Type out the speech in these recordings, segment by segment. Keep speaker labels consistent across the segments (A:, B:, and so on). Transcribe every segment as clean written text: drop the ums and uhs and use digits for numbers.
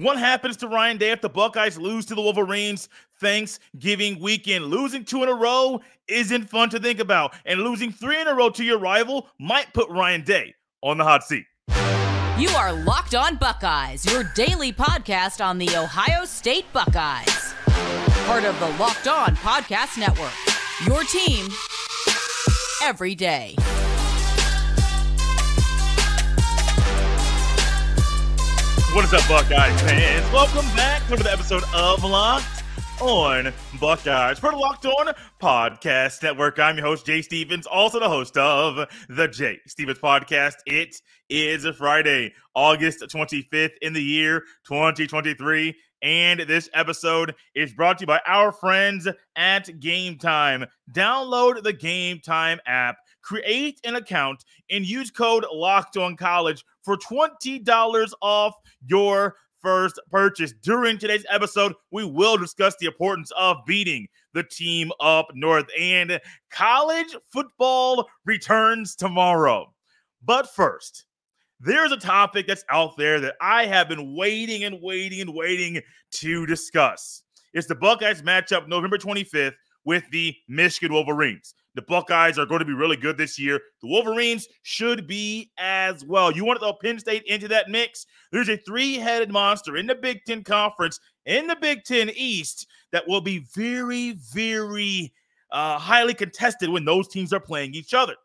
A: What happens to Ryan Day if the Buckeyes lose to the Wolverines Thanksgiving weekend? Losing 2 in a row isn't fun to think about, and losing 3 in a row to your rival might put Ryan Day on the hot seat.
B: You are Locked On Buckeyes, your daily podcast on the Ohio State Buckeyes. Part of the Locked On Podcast Network, your team every day.
A: What is up, Buckeyes fans? Welcome back to another episode of Locked On Buckeyes, part of the Locked On Podcast Network. I'm your host, Jay Stevens, also the host of the Jay Stevens Podcast. It is a Friday, August 25th in the year 2023, and this episode is brought to you by our friends at Gametime. Download the Gametime app, create an account, and use code LOCKEDONCollege for $20 off your first purchase. During today's episode, we will discuss the importance of beating the team up north, and college football returns tomorrow. But first, there's a topic that's out there that I have been waiting to discuss. It's the Buckeyes matchup November 25th with the Michigan Wolverines. The Buckeyes are going to be really good this year. The Wolverines should be as well. You want to throw Penn State into that mix? There's a three-headed monster in the Big Ten Conference, in the Big Ten East, that will be very, very highly contested when those teams are playing each other.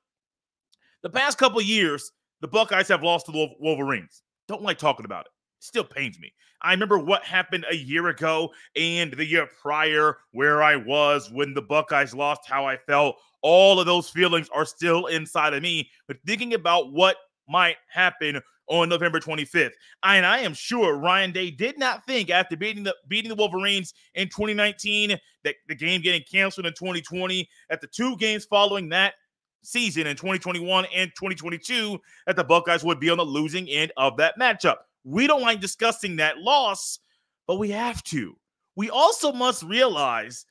A: The past couple of years, the Buckeyes have lost to the Wolverines. Don't like talking about it. Still pains me. I remember what happened a year ago and the year prior, where I was when the Buckeyes lost, how I felt. All of those feelings are still inside of me, but thinking about what might happen on November 25th. And I am sure Ryan Day did not think, after beating the Wolverines in 2019, that the game getting canceled in 2020, that the two games following that season in 2021 and 2022, that the Buckeyes would be on the losing end of that matchup. We don't like discussing that loss, but we have to. We also must realize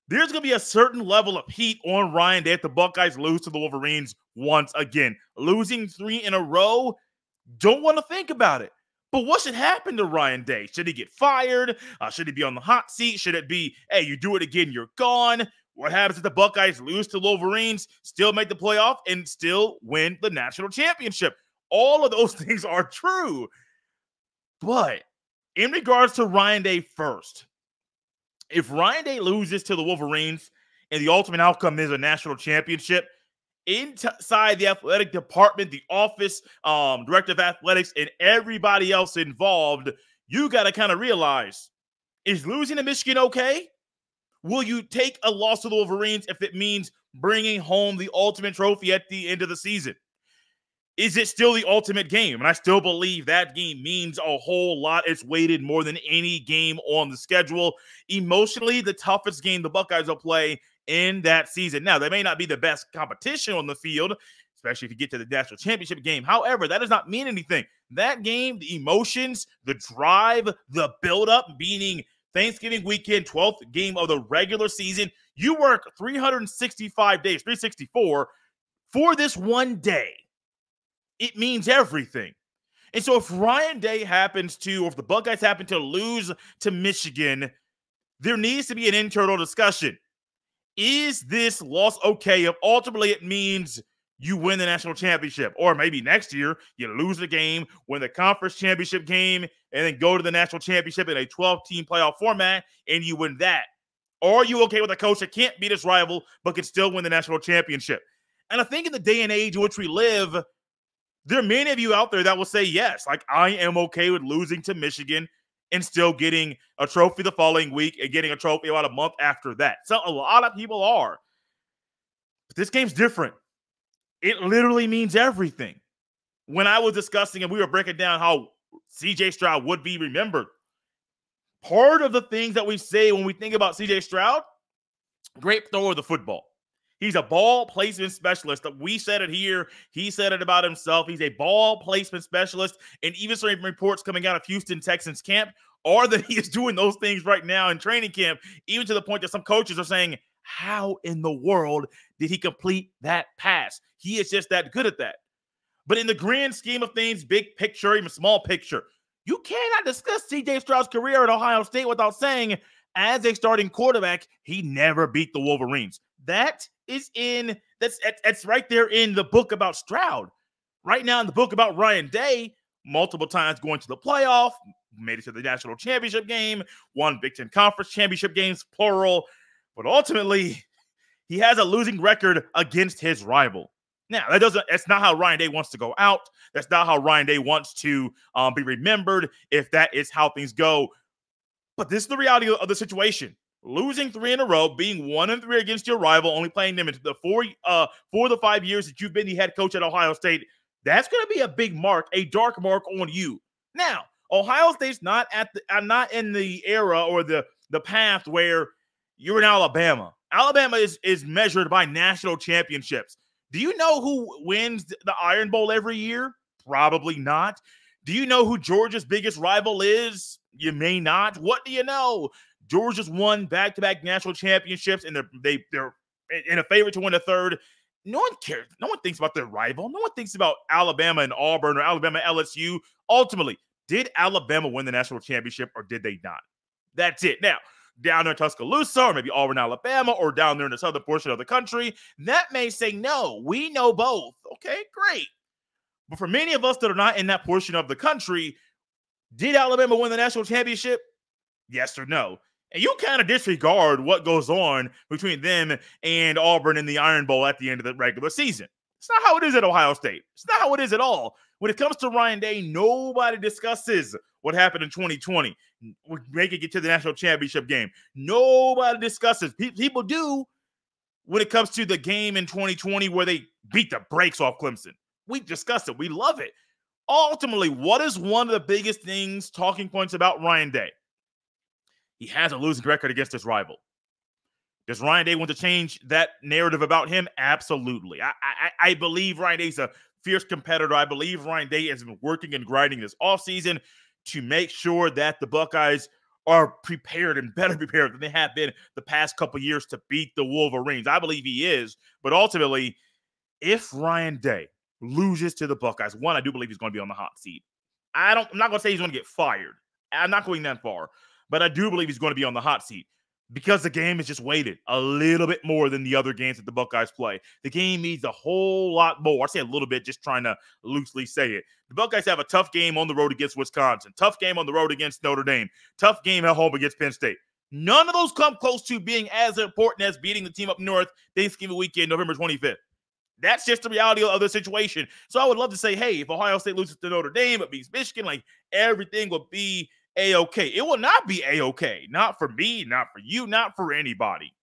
A: there's going to be a certain level of heat on Ryan Day if the Buckeyes lose to the Wolverines once again. Losing 3 in a row, don't want to think about it. But what should happen to Ryan Day? Should he get fired? Should he be on the hot seat? Should it be, hey, you do it again, you're gone? What happens if the Buckeyes lose to the Wolverines, still make the playoff, and still win the national championship? All of those things are true. But in regards to Ryan Day first, if Ryan Day loses to the Wolverines and the ultimate outcome is a national championship, inside the athletic department, the office, director of athletics, and everybody else involved, you got to kind of realize, is losing to Michigan okay? Will you take a loss to the Wolverines if it means bringing home the ultimate trophy at the end of the season? Is it still the ultimate game? And I still believe that game means a whole lot. It's weighted more than any game on the schedule. Emotionally, the toughest game the Buckeyes will play in that season. Now, they may not be the best competition on the field, especially if you get to the national championship game. However, that does not mean anything. That game, the emotions, the drive, the buildup, meaning Thanksgiving weekend, 12th game of the regular season, you work 365 days, 364 for this one day. It means everything. And so if Ryan Day happens to, or if the Buckeyes happen to lose to Michigan, there needs to be an internal discussion. Is this loss okay if ultimately it means you win the national championship? Or maybe next year you lose the game, win the conference championship game, and then go to the national championship in a 12-team playoff format, and you win that. Or are you okay with a coach that can't beat his rival but can still win the national championship? And I think in the day and age in which we live, there are many of you out there that will say yes. Like, I am okay with losing to Michigan and still getting a trophy the following week and getting a trophy about a month after that. So a lot of people are. But this game's different. It literally means everything. When I was discussing and we were breaking down how C.J. Stroud would be remembered, part of the things that we say when we think about C.J. Stroud, great thrower of the football. He's a ball placement specialist. We said it here. He said it about himself. He's a ball placement specialist. And even some reports coming out of Houston Texans camp are that he is doing those things right now in training camp, even to the point that some coaches are saying, how in the world did he complete that pass? He is just that good at that. But in the grand scheme of things, big picture, even small picture, You cannot discuss C.J. Stroud's career at Ohio State without saying, as a starting quarterback, he never beat the Wolverines. That's right there in the book about Stroud. Right now in the book about Ryan Day, multiple times going to the playoff, made it to the national championship game, won Big Ten Conference championship games, plural. But ultimately, he has a losing record against his rival. Now, that's not how Ryan Day wants to go out. That's not how Ryan Day wants to be remembered if that is how things go. But this is the reality of the situation. Losing 3 in a row, being 1-3 against your rival, only playing them into the 4 of the 5 years that you've been the head coach at Ohio State, that's going to be a big mark, a dark mark on you. Now, Ohio State's not in the era or the path where you're in Alabama. Alabama is measured by national championships. Do you know who wins the Iron Bowl every year? Probably not. Do you know who Georgia's biggest rival is? You may not. What do you know? Georgia's won back-to-back national championships, and they're in a favorite to win a third. No one cares. No one thinks about their rival. No one thinks about Alabama and Auburn or Alabama LSU. Ultimately, did Alabama win the national championship or did they not? That's it. Now, down there in Tuscaloosa or maybe Auburn, Alabama, or down there in the southern portion of the country, that may say no. We know both. Okay, great. But for many of us that are not in that portion of the country, did Alabama win the national championship? Yes or no? And you kind of disregard what goes on between them and Auburn in the Iron Bowl at the end of the regular season. It's not how it is at Ohio State. It's not how it is at all. When it comes to Ryan Day, nobody discusses what happened in 2020, making it to the national championship game. Nobody discusses. People do when it comes to the game in 2020 where they beat the brakes off Clemson. We discuss it. We love it. Ultimately, what is one of the biggest talking points about Ryan Day? He has a losing record against his rival. Does Ryan Day want to change that narrative about him? Absolutely. I believe Ryan Day's a fierce competitor. I believe Ryan Day has been working and grinding this offseason to make sure that the Buckeyes are prepared and better prepared than they have been the past couple years to beat the Wolverines. I believe he is. But ultimately, if Ryan Day loses to the Buckeyes, one, I do believe he's going to be on the hot seat. I'm not going to say he's going to get fired. I'm not going that far. But I do believe he's going to be on the hot seat because the game is just weighted a little bit more than the other games that the Buckeyes play. The game needs a whole lot more. I say a little bit, just trying to loosely say it. The Buckeyes have a tough game on the road against Wisconsin, tough game on the road against Notre Dame, tough game at home against Penn State. None of those come close to being as important as beating the team up north Thanksgiving weekend, November 25th. That's just the reality of the situation. So I would love to say, hey, if Ohio State loses to Notre Dame, it beats Michigan, like everything will be A-okay. It will not be A-okay. Not for me, not for you, not for anybody.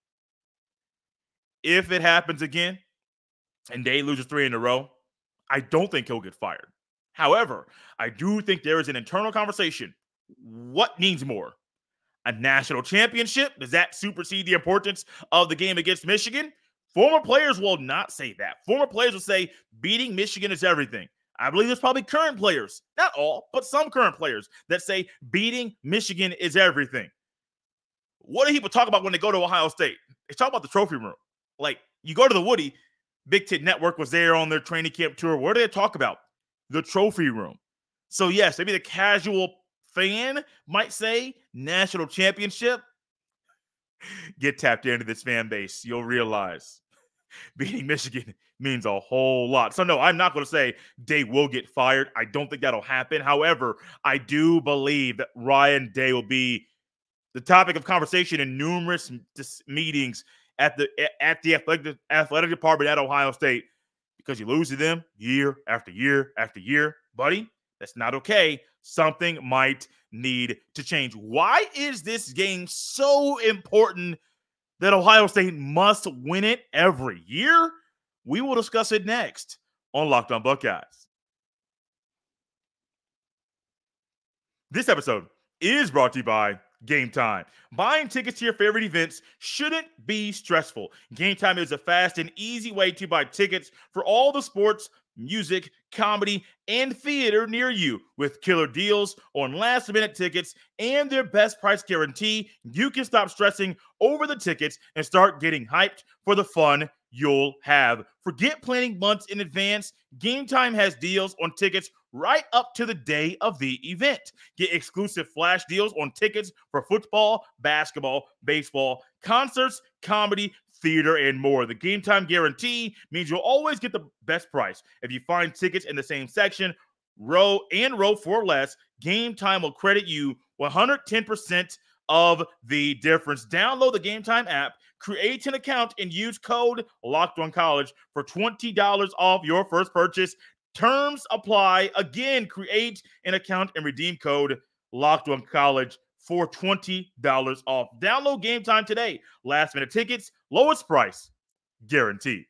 A: If it happens again and Day loses 3 in a row, I don't think he'll get fired. However, I do think there is an internal conversation. What needs more? A national championship? Does that supersede the importance of the game against Michigan? Former players will not say that. Former players will say beating Michigan is everything. I believe there's probably current players, not all, but some current players that say beating Michigan is everything. What do people talk about when they go to Ohio State? They talk about the trophy room. Like, you go to the Woody, Big Ten Network was there on their training camp tour. What do they talk about? The trophy room. So, yes, maybe the casual fan might say national championship. Get tapped into this fan base. You'll realize beating Michigan means a whole lot. So, no, I'm not going to say Day will get fired. I don't think that'll happen. However, I do believe that Ryan Day will be the topic of conversation in numerous meetings at the athletic department at Ohio State because you lose to them year after year after year. Buddy, that's not okay. Something might need to change. Why is this game so important that Ohio State must win it every year? We will discuss it next on Locked On Buckeyes. This episode is brought to you by Gametime. Buying tickets to your favorite events shouldn't be stressful. Gametime is a fast and easy way to buy tickets for all the sports, music, comedy, and theater near you. With killer deals on last-minute tickets and their best price guarantee, you can stop stressing over the tickets and start getting hyped for the fun you'll have. Forget planning months in advance. Gametime has deals on tickets right up to the day of the event. Get exclusive flash deals on tickets for football, basketball, baseball, concerts, comedy, theater, and more. The Game Time guarantee means you'll always get the best price. If you find tickets in the same section, row for less, Game Time will credit you 110% of the difference. Download the Game Time app, create an account, and use code LOCKEDONCollege for $20 off your first purchase. Terms apply. Again, create an account and redeem code LOCKEDONCollege for $20 off. Download Game Time today. Last minute tickets, lowest price, guaranteed.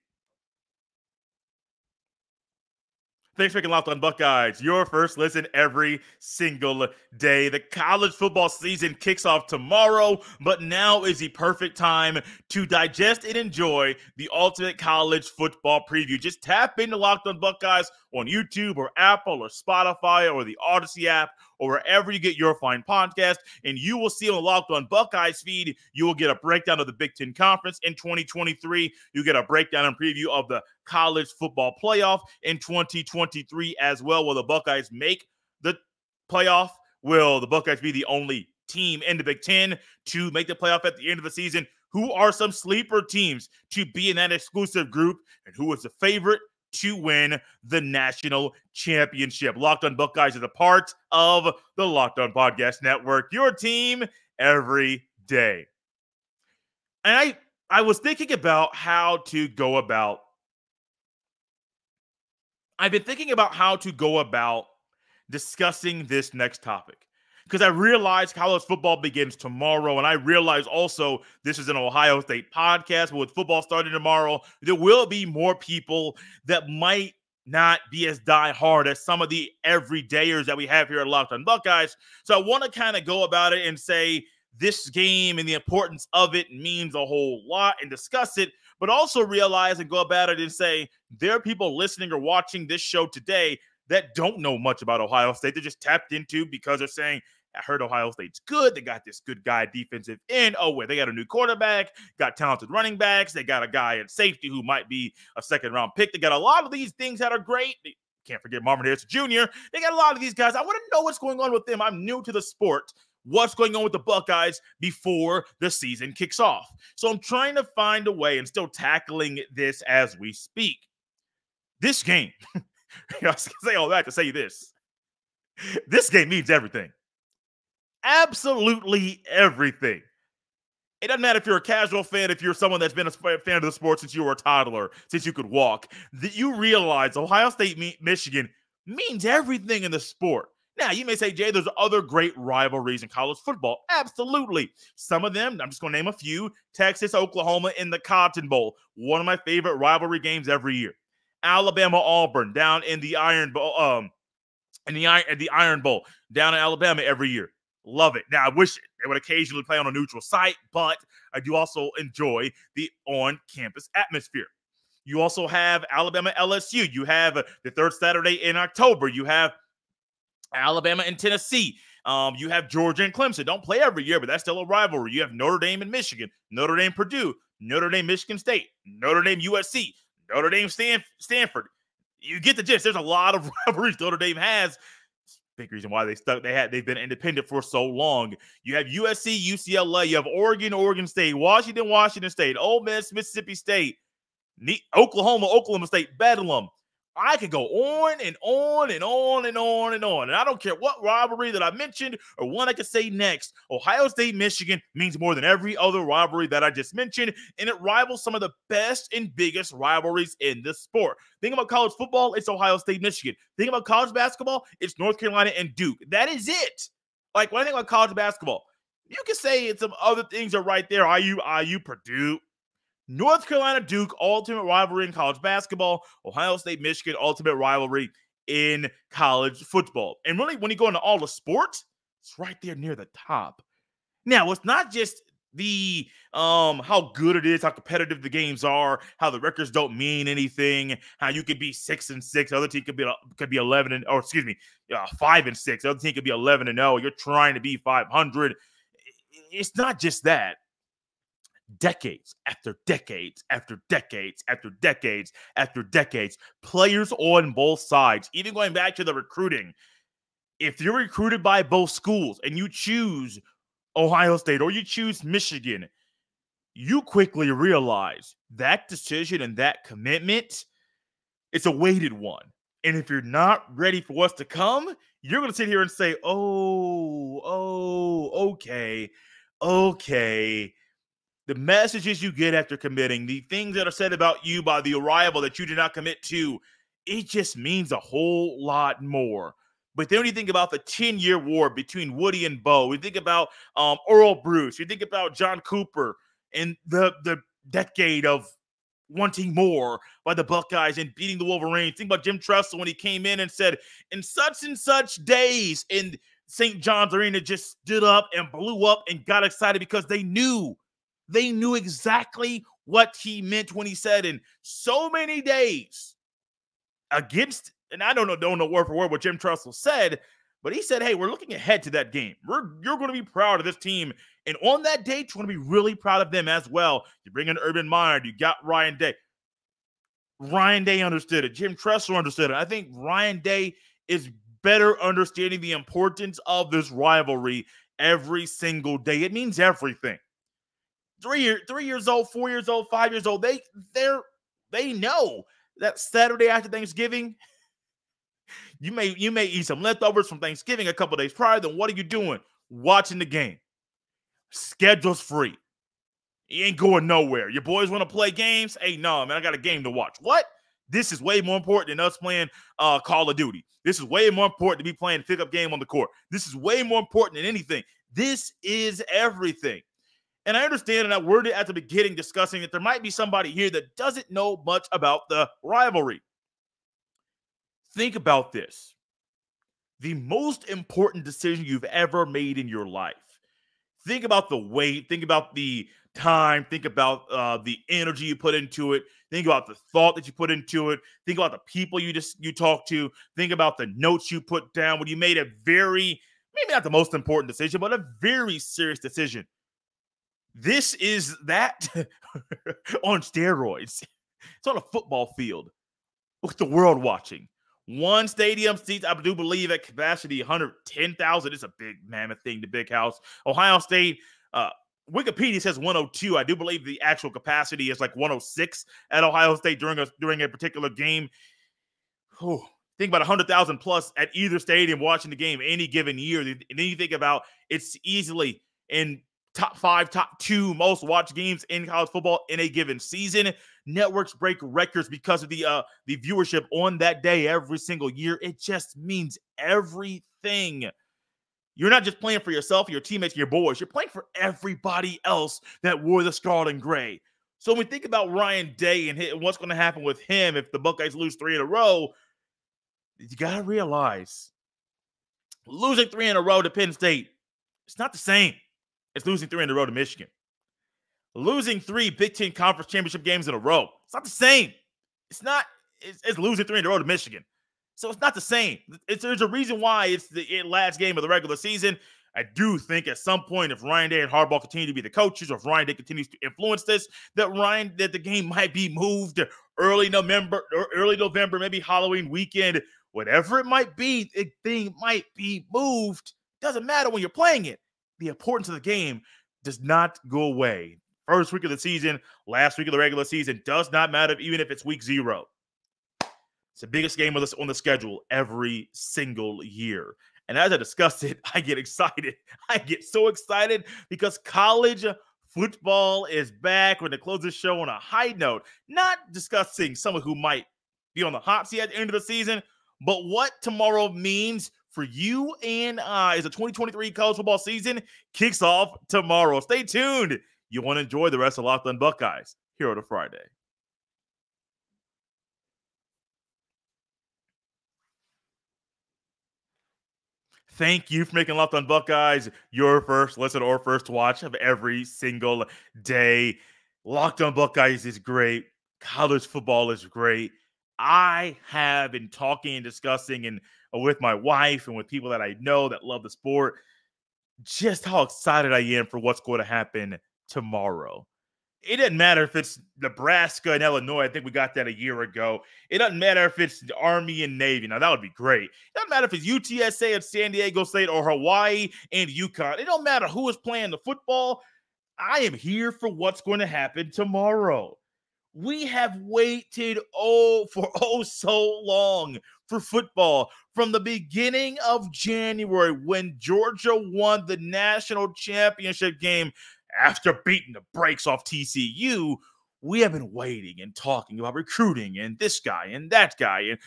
A: Thanks for making Locked On Buckeyes your first listen every single day. The college football season kicks off tomorrow, but now is the perfect time to digest and enjoy the ultimate college football preview. Just tap into Locked On Buckeyes on YouTube or Apple or Spotify or the Odyssey app or wherever you get your fine podcast, and you will see on the Locked On Buckeyes feed, you will get a breakdown of the Big Ten Conference in 2023. You get a breakdown and preview of the college football playoff in 2023 as well. Will the Buckeyes make the playoff? Will the Buckeyes be the only team in the Big Ten to make the playoff at the end of the season? Who are some sleeper teams to be in that exclusive group? And who is the favorite to win the national championship? Locked On Buckeyes is a part of the Locked On Podcast Network, your team every day. And I was thinking about how to go about I've been thinking about how to go about discussing this next topic, because I realize college football begins tomorrow, and I realize also this is an Ohio State podcast, but with football starting tomorrow, there will be more people that might not be as diehard as some of the everydayers that we have here at Locked On Buckeyes. So I want to kind of go about it and say this game and the importance of it means a whole lot and discuss it, but also realize and go about it and say there are people listening or watching this show today that don't know much about Ohio State. They're just tapped into because they're saying, I heard Ohio State's good. They got this good guy defensive end. Oh, wait, they got a new quarterback, got talented running backs. They got a guy in safety who might be a second-round pick. They got a lot of these things that are great. Can't forget Marvin Harrison Jr. They got a lot of these guys. I want to know what's going on with them. I'm new to the sport. What's going on with the Buckeyes before the season kicks off? So I'm trying to find a way and still tackling this as we speak. This game, I was going to say all that to say this. This game means everything. Absolutely everything. It doesn't matter if you're a casual fan, if you're someone that's been a fan of the sport since you were a toddler, since you could walk, that you realize Ohio State, Michigan means everything in the sport. Now, you may say, Jay, there's other great rivalries in college football. Absolutely. Some of them, I'm just going to name a few. Texas, Oklahoma in the Cotton Bowl. One of my favorite rivalry games every year. Alabama, Auburn down in the Iron Bowl, the Iron Bowl down in Alabama every year. Love it. Now, I wish they would occasionally play on a neutral site, but I do also enjoy the on-campus atmosphere. You also have Alabama, LSU. You have the third Saturday in October. You have Alabama and Tennessee. You have Georgia and Clemson. Don't play every year, but that's still a rivalry. You have Notre Dame and Michigan, Notre Dame, Purdue, Notre Dame, Michigan State, Notre Dame, USC, Notre Dame, Stanford. You get the gist. There's a lot of rivalries Notre Dame has. Big reason why they've been independent for so long. You have USC, UCLA. You have Oregon, Oregon State, Washington State, Ole Miss, Mississippi State, Oklahoma State, Bedlam. I could go on and on and on and on and on. And I don't care what rivalry that I mentioned or one I could say next. Ohio State, Michigan means more than every other rivalry that I just mentioned. And it rivals some of the best and biggest rivalries in the sport. Think about college football, it's Ohio State, Michigan. Think about college basketball, it's North Carolina and Duke. That is it. Like, when I think about college basketball, you can say it's some other things are right there. IU, Purdue. North Carolina, Duke, ultimate rivalry in college basketball. Ohio State, Michigan, ultimate rivalry in college football. And really, when you go into all the sports, it's right there near the top. Now, it's not just the how good it is, how competitive the games are, how the records don't mean anything, how you could be 6-6, other team could be 5-6, other team could be 11-0. You're trying to be 500. It's not just that. decades after decades after decades after decades after decades, players on both sides, even going back to the recruiting. If you're recruited by both schools and you choose Ohio State or you choose Michigan, you quickly realize that decision and that commitment, it's a weighted one. And if you're not ready for what's to come, you're going to sit here and say, okay. The messages you get after committing, the things that are said about you by the arrival that you did not commit to, it just means a whole lot more. But then when you think about the 10-year war between Woody and Bo, we think about Earl Bruce, you think about John Cooper, and the decade of wanting more by the Buckeyes and beating the Wolverines. Think about Jim Tressel when he came in and said, in such and such days, and St. John's Arena just stood up and blew up and got excited because they knew exactly what he meant when he said in so many days against, and I don't know word for word what Jim Tressel said, but he said, hey, we're looking ahead to that game. You're going to be proud of this team. And on that date, you're going to be really proud of them as well. You bring in Urban Meyer. You got Ryan Day. Ryan Day understood it. Jim Tressel understood it. I think Ryan Day is better understanding the importance of this rivalry every single day. It means everything. 3 years old, 4 years old, 5 years old, they know that Saturday after Thanksgiving, you may eat some leftovers from Thanksgiving a couple days prior. Then what are you doing? Watching the game. Schedule's free. You ain't going nowhere. Your boys want to play games? Hey, no, man, I got a game to watch. What? This is way more important than us playing Call of Duty. This is way more important to be playing a pickup game on the court. This is way more important than anything. This is everything. And I understand, and I worded at the beginning discussing that there might be somebody here that doesn't know much about the rivalry. Think about this. The most important decision you've ever made in your life. Think about the weight. Think about the time. Think about the energy you put into it. Think about the thought that you put into it. Think about the people you talk to. Think about the notes you put down when you made a very, maybe not the most important decision, but a very serious decision. This is that on steroids. It's on a football field with the world watching. One stadium seats, I do believe, at capacity 110,000. It's a big mammoth thing, the big house. Ohio State, Wikipedia says 102. I do believe the actual capacity is like 106 at Ohio State during a particular game. Oh, think about 100,000 plus at either stadium watching the game any given year. And then you think about it's easily in top 5, top 2 most watched games in college football in a given season. Networks break records because of the viewership on that day every single year. It just means everything. You're not just playing for yourself, your teammates, your boys. You're playing for everybody else that wore the scarlet and gray. So when we think about Ryan Day and what's going to happen with him if the Buckeyes lose 3 in a row, you got to realize losing 3 in a row to Penn State, it's not the same. It's losing 3 in a row to Michigan. Losing 3 Big Ten Conference Championship games in a row. It's not the same. It's not. It's losing 3 in a row to Michigan. So it's not the same. There's a reason why it's the last game of the regular season. I do think at some point, if Ryan Day and Harbaugh continue to be the coaches, or if Ryan Day continues to influence this, that the game might be moved early November, maybe Halloween weekend, whatever it might be. The thing might be moved. Doesn't matter when you're playing it. The importance of the game does not go away. First week of the season, last week of the regular season, does not matter even if it's week 0. It's the biggest game on the schedule every single year. And as I discussed it, I get excited. I get so excited because college football is back. We're going to close this show on a high note, not discussing someone who might be on the hot seat at the end of the season, but what tomorrow means for you and I as the 2023 college football season kicks off tomorrow. Stay tuned. You want to enjoy the rest of Locked On Buckeyes here on a Friday. Thank you for making Locked On Buckeyes your first listen or first watch of every single day. Locked On Buckeyes is great. College football is great. I have been talking and discussing and with my wife and with people that I know that love the sport, just how excited I am for what's going to happen tomorrow. It doesn't matter if it's Nebraska and Illinois. I think we got that a year ago. It doesn't matter if it's the Army and Navy. Now, that would be great. It doesn't matter if it's UTSA and San Diego State or Hawaii and UConn. It don't matter who is playing the football. I am here for what's going to happen tomorrow. We have waited for so long for football. From the beginning of January, when Georgia won the national championship game after beating the brakes off TCU, we have been waiting and talking about recruiting and this guy and that guy. And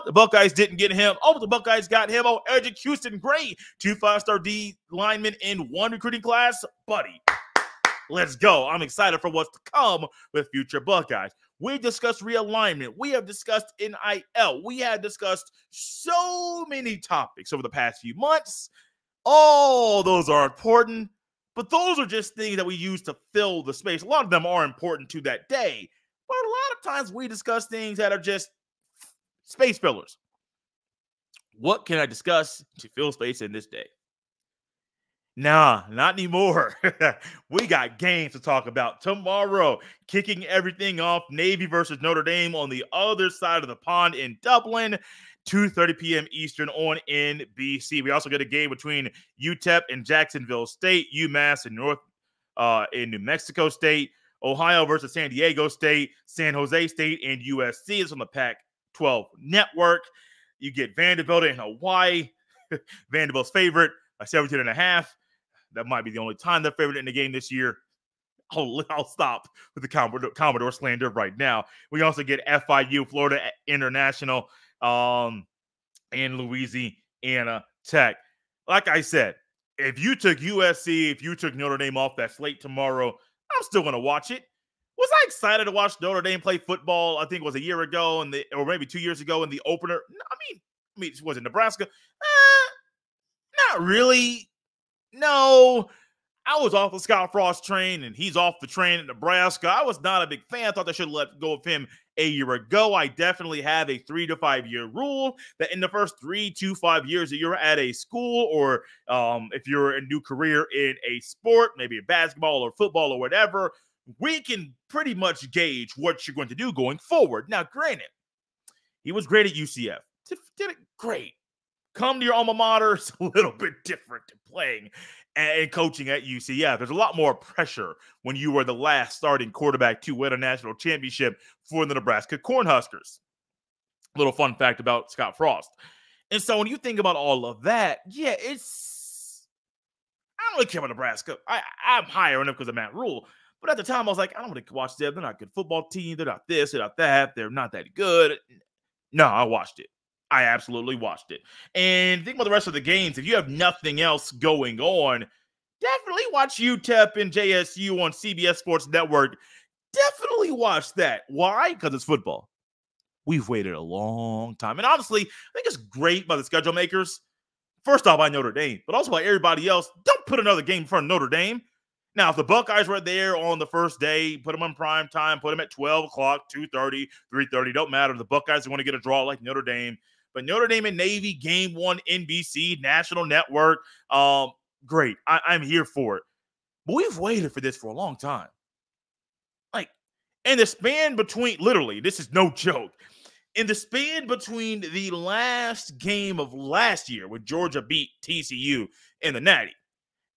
A: the Buckeyes didn't get him. The Buckeyes got him. Edric Houston, great. 2 5-star D linemen in one recruiting class. Buddy, let's go. I'm excited for what's to come with future Buckeyes. We discussed realignment. We have discussed NIL. We have discussed so many topics over the past few months. All those are important, but those are just things that we use to fill the space. A lot of them are important to that day, but a lot of times we discuss things that are just space fillers. What can I discuss to fill space in this day? Nah, not anymore. We got games to talk about tomorrow. Kicking everything off, Navy versus Notre Dame on the other side of the pond in Dublin, 2:30 p.m. Eastern on NBC. We also get a game between UTEP and Jacksonville State, UMass and in New Mexico State, Ohio versus San Diego State, San Jose State, and USC. It's on the Pac-12 network. You get Vanderbilt in Hawaii. Vanderbilt's favorite, 17.5. That might be the only time they're favored in the game this year. I'll stop with the Commodore slander right now. We also get FIU, Florida International, and Louisiana Tech. Like I said, if you took USC, if you took Notre Dame off that slate tomorrow, I'm still going to watch it. Was I excited to watch Notre Dame play football? I think it was a year ago, or maybe 2 years ago in the opener. I mean, was it Nebraska? Not really. No, I was off the Scott Frost train, and he's off the train at Nebraska. I was not a big fan. I thought they should have let go of him a year ago. I definitely have a 3 to 5 year rule that in the first 3 to 5 years that you're at a school, or if you're a new career in a sport, maybe basketball or football or whatever, we can pretty much gauge what you're going to do going forward. Now, granted, he was great at UCF. Did it great. Come to your alma mater, it's a little bit different than playing and coaching at UCF. There's a lot more pressure when you were the last starting quarterback to win a national championship for the Nebraska Cornhuskers. Little fun fact about Scott Frost. And so when you think about all of that, yeah, I don't really care about Nebraska. I'm higher on them because of Matt Rule. But at the time, I was like, I don't want to watch them. They're not a good football team. They're not this, they're not that. They're not that good. No, I watched it. I absolutely watched it. And think about the rest of the games. If you have nothing else going on, definitely watch UTEP and JSU on CBS Sports Network. Definitely watch that. Why? Because it's football. We've waited a long time. And honestly, I think it's great by the schedule makers. First off, by Notre Dame, but also by everybody else. Don't put another game in front of Notre Dame. Now, if the Buckeyes were there on the first day, put them on prime time, put them at 12 o'clock, 2:30, 3:30, don't matter. The Buckeyes are going to get a draw like Notre Dame. But Notre Dame and Navy, game 1, NBC, national network, great. I'm here for it. But we've waited for this for a long time. Like, in the span between, literally, this is no joke, in the span between the last game of last year when Georgia beat TCU in the Natty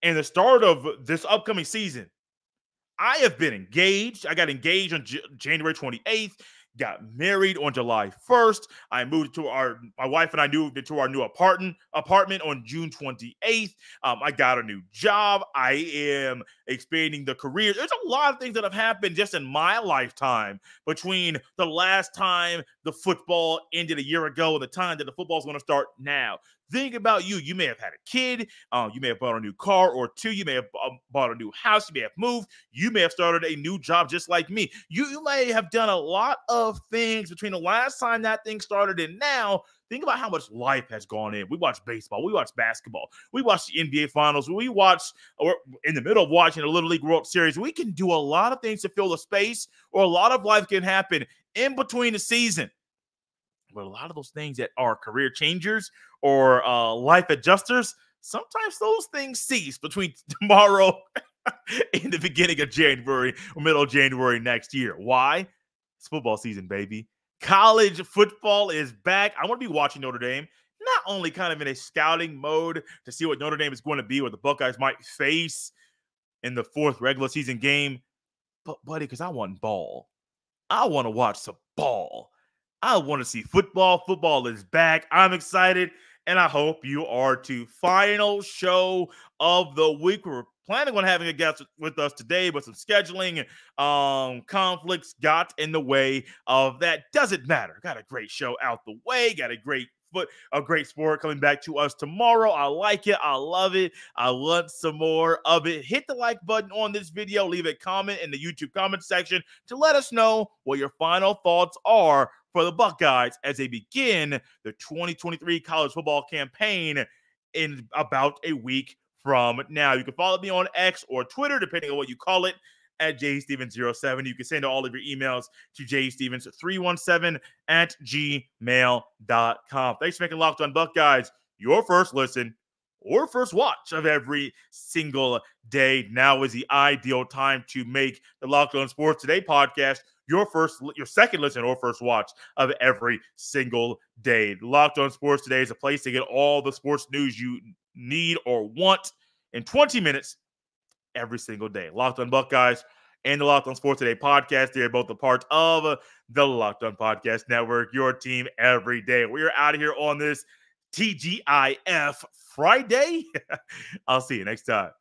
A: and the start of this upcoming season, I have been engaged. I got engaged on January 28th. Got married on July 1st. My wife and I moved into our new apartment on June 28th. I got a new job. I am expanding the career. There's a lot of things that have happened just in my lifetime between the last time the football ended a year ago and the time that the football is going to start now. Think about you. You may have had a kid. You may have bought a new car or two. You may have bought a new house. You may have moved. You may have started a new job just like me. You may have done a lot of things between the last time that thing started and now. Think about how much life has gone in. We watch baseball. We watch basketball. We watch the NBA Finals. We watch, or in the middle of watching the Little League World Series. We can do a lot of things to fill the space, or a lot of life can happen in between the season. But a lot of those things that are career changers or life adjusters, sometimes those things cease between tomorrow in the beginning of January or middle of January next year. Why? It's football season, baby. College football is back. I want to be watching Notre Dame, not only kind of in a scouting mode to see what Notre Dame is going to be, what the Buckeyes might face in the fourth regular season game, but buddy, because I want ball. I want to watch some ball. I want to see football. Football is back. I'm excited, and I hope you are too. Final show of the week. We're planning on having a guest with us today, but some scheduling conflicts got in the way of that. Doesn't matter. Got a great show out the way. Got a great sport coming back to us tomorrow. I like it. I love it. I want some more of it. Hit the like button on this video. Leave a comment in the YouTube comment section to let us know what your final thoughts are for the Buckeyes as they begin the 2023 college football campaign in about a week from now. You can follow me on X or Twitter, depending on what you call it, at jstevens07. You can send all of your emails to jstevens317@gmail.com. Thanks for making Locked On Buckeyes your first listen or first watch of every single day. Now is the ideal time to make the Locked On Sports Today podcast your second listen or first watch of every single day. The Locked On Sports Today is a place to get all the sports news you need or want in 20 minutes every single day. Locked On Buckeyes and the Locked On Sports Today podcast. They're both a part of the Locked On Podcast Network, your team every day. We are out of here on this TGIF Friday. I'll see you next time.